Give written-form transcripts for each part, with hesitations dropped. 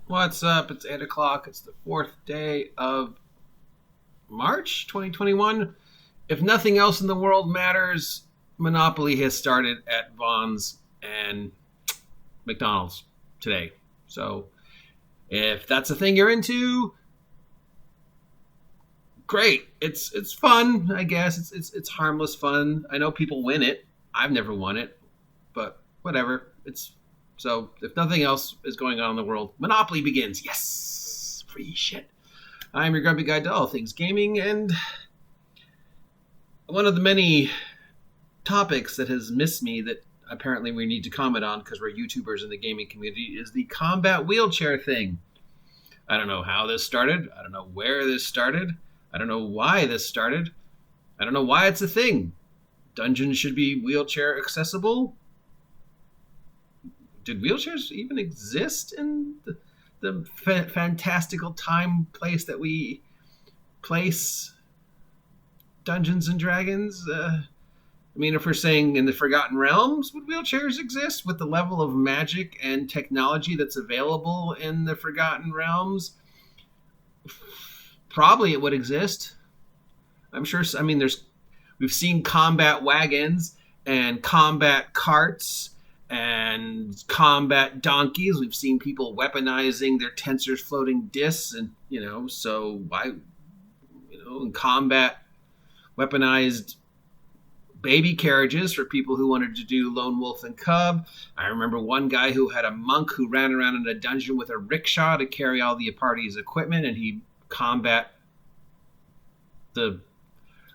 What's up? It's 8 o'clock. It's the fourth day of March 2021. If nothing else in the world matters, Monopoly has started at Vaughn's and McDonald's today. So if that's a thing you're into, great. It's fun, I guess. It's harmless fun. I know people win it. I've never won it, but whatever. It's so if nothing else is going on in the world, Monopoly begins. Yes, free shit. I'm your grumpy guide to all things gaming, and one of the many topics that has missed me that apparently we need to comment on because we're YouTubers in the gaming community is the combat wheelchair thing. I don't know how this started. I don't know where this started. I don't know why this started. I don't know why it's a thing. Dungeons should be wheelchair accessible. Did wheelchairs even exist in the fantastical time place that we place Dungeons and Dragons? I mean, if we're saying in the Forgotten Realms, would wheelchairs exist with the level of magic and technology that's available in the Forgotten Realms? Probably it would exist. I'm sure. I mean, we've seen combat wagons and combat carts and combat donkeys. We've seen people weaponizing their tensors floating discs, and so why, in combat weaponized baby carriages for people who wanted to do lone wolf and cub. I remember one guy who had a monk who ran around in a dungeon with a rickshaw to carry all the party's equipment, and he combat the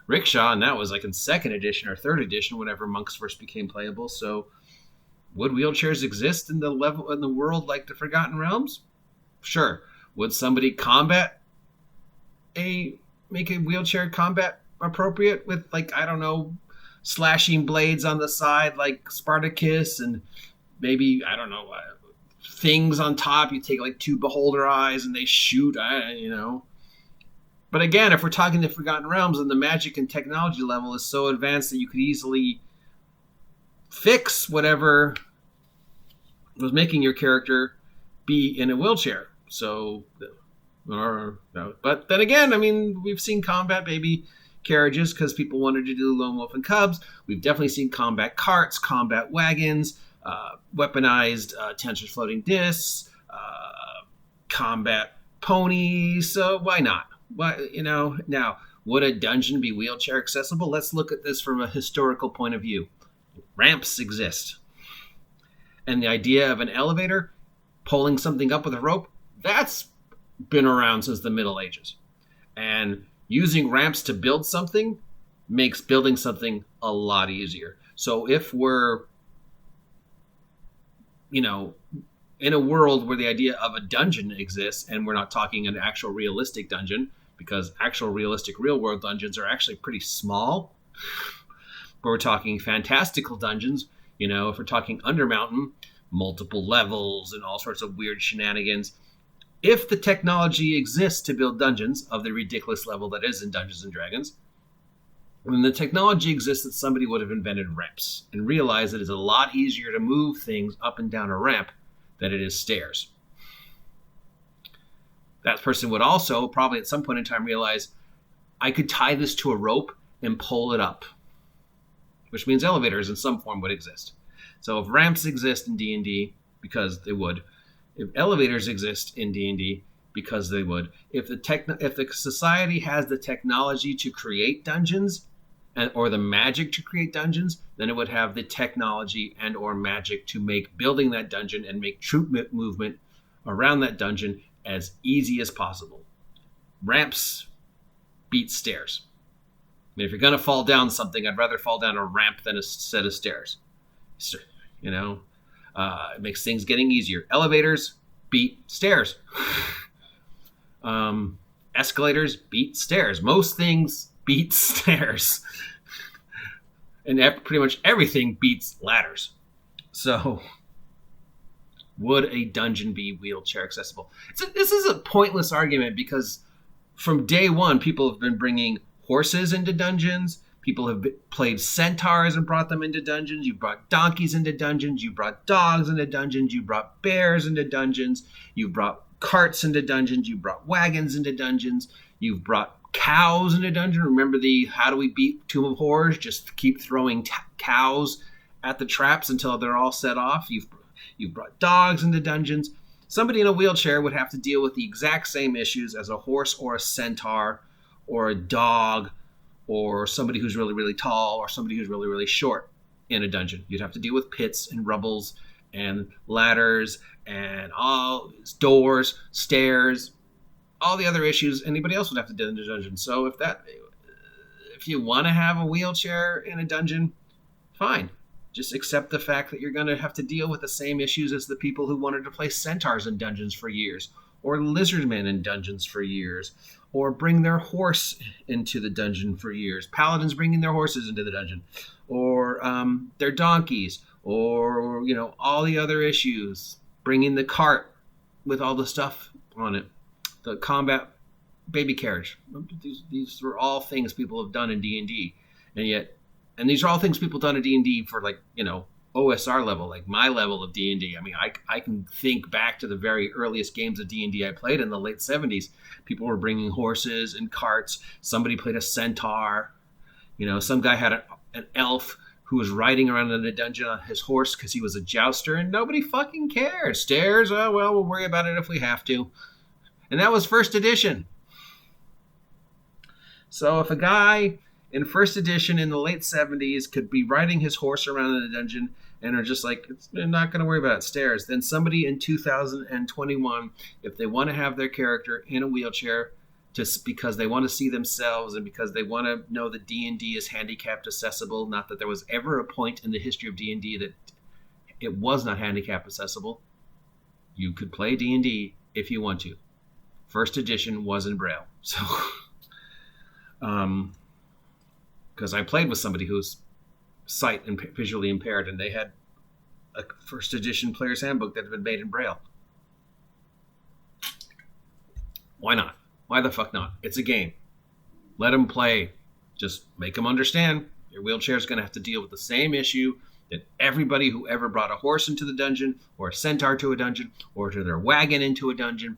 rickshaw, and that was like in second edition or third edition, whenever monks first became playable. So would wheelchairs exist in the world like the Forgotten Realms? Sure. Would somebody make a wheelchair combat appropriate with, like, I don't know, slashing blades on the side like Spartacus, and maybe, I don't know, things on top? You take like two beholder eyes and they shoot, But again, if we're talking the Forgotten Realms, and the magic and technology level is so advanced that you could easily fix whatever was making your character be in a wheelchair. So, but then again, I mean, we've seen combat baby carriages because people wanted to do lone wolf and cubs. We've definitely seen combat carts, combat wagons, weaponized tensors floating discs, combat ponies. So why not? Now, would a dungeon be wheelchair accessible? Let's look at this from a historical point of view. Ramps exist. And the idea of an elevator pulling something up with a rope, that's been around since the Middle Ages. And using ramps to build something makes building something a lot easier. So if we're, in a world where the idea of a dungeon exists, and we're not talking an actual realistic dungeon, because actual realistic real world dungeons are actually pretty small, but we're talking fantastical dungeons, if we're talking Undermountain, multiple levels and all sorts of weird shenanigans. If the technology exists to build dungeons of the ridiculous level that is in Dungeons and Dragons, when the technology exists, that somebody would have invented ramps and realized that it's a lot easier to move things up and down a ramp than it is stairs. That person would also probably at some point in time realize, I could tie this to a rope and pull it up, which means elevators in some form would exist. So if ramps exist in D&D, because they would, if elevators exist in D&D, because they would, if the society has the technology to create dungeons or the magic to create dungeons, then it would have the technology and or magic to make building that dungeon and make troop movement around that dungeon as easy as possible. Ramps beat stairs. I mean, if you're going to fall down something, I'd rather fall down a ramp than a set of stairs. It makes things getting easier. Elevators beat stairs. Escalators beat stairs. Most things beat stairs. And pretty much everything beats ladders. So, would a dungeon be wheelchair accessible? This is a pointless argument because from day one, people have been bringing horses into dungeons. People have played centaurs and brought them into dungeons. You brought donkeys into dungeons. You brought dogs into dungeons. You brought bears into dungeons. You brought carts into dungeons. You brought wagons into dungeons. You've brought cows into dungeons. Remember the How Do We Beat Tomb of Horrors? Just keep throwing cows at the traps until they're all set off. You've brought dogs into dungeons. Somebody in a wheelchair would have to deal with the exact same issues as a horse or a centaur or a dog or somebody who's really, really tall or somebody who's really, really short in a dungeon. You'd have to deal with pits and rubbles and ladders and all doors, stairs, all the other issues anybody else would have to do in a dungeon. So if you want to have a wheelchair in a dungeon, fine. Just accept the fact that you're going to have to deal with the same issues as the people who wanted to play centaurs in dungeons for years, or lizardmen in dungeons for years, or bring their horse into the dungeon for years. Paladins bringing their horses into the dungeon, or their donkeys, or all the other issues. Bringing the cart with all the stuff on it, the combat baby carriage. These are all things people have done in D&D, and these are all things people done in D&D for OSR level, like my level of D&D. I mean, I can think back to the very earliest games of D&D I played in the late 70s. People were bringing horses and carts. Somebody played a centaur. Some guy had an elf who was riding around in a dungeon on his horse because he was a jouster, and nobody fucking cared. Stairs, oh, well, we'll worry about it if we have to. And that was first edition. So if a guy in first edition in the late 70s could be riding his horse around in a dungeon and are just like, they're not going to worry about stairs, then somebody in 2021, if they want to have their character in a wheelchair just because they want to see themselves and because they want to know that D&D is handicapped accessible, not that there was ever a point in the history of D&D that it was not handicap accessible, you could play D&D if you want to. First edition was in Braille. So, because I played with somebody who's sight and visually impaired, and they had a first edition player's handbook that had been made in Braille. Why not? Why the fuck not? It's a game. Let them play. Just make them understand your wheelchair is going to have to deal with the same issue that everybody who ever brought a horse into the dungeon, or a centaur to a dungeon, or to their wagon into a dungeon,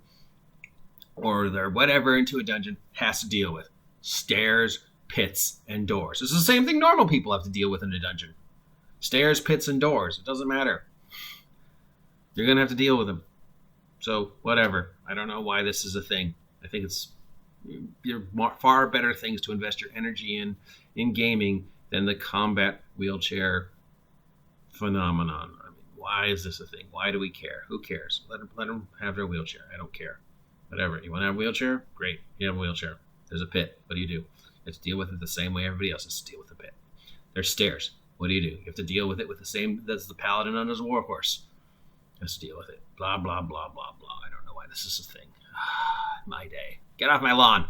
or their whatever into a dungeon has to deal with. Stairs, pits, and doors. It's the same thing normal people have to deal with in a dungeon. Stairs, pits, and doors. It doesn't matter. You're going to have to deal with them. So, whatever. I don't know why this is a thing. I think there are far better things to invest your energy in gaming than the combat wheelchair phenomenon. I mean, why is this a thing? Why do we care? Who cares? Let them have their wheelchair. I don't care. Whatever. You want to have a wheelchair? Great. You have a wheelchair. There's a pit. What do? You have to deal with it the same way everybody else has to deal with the pit. There's stairs. What do? You have to deal with it with the same as the paladin on his warhorse. Has to deal with it. Blah, blah, blah, blah, blah. I don't know why this is a thing. My day. Get off my lawn.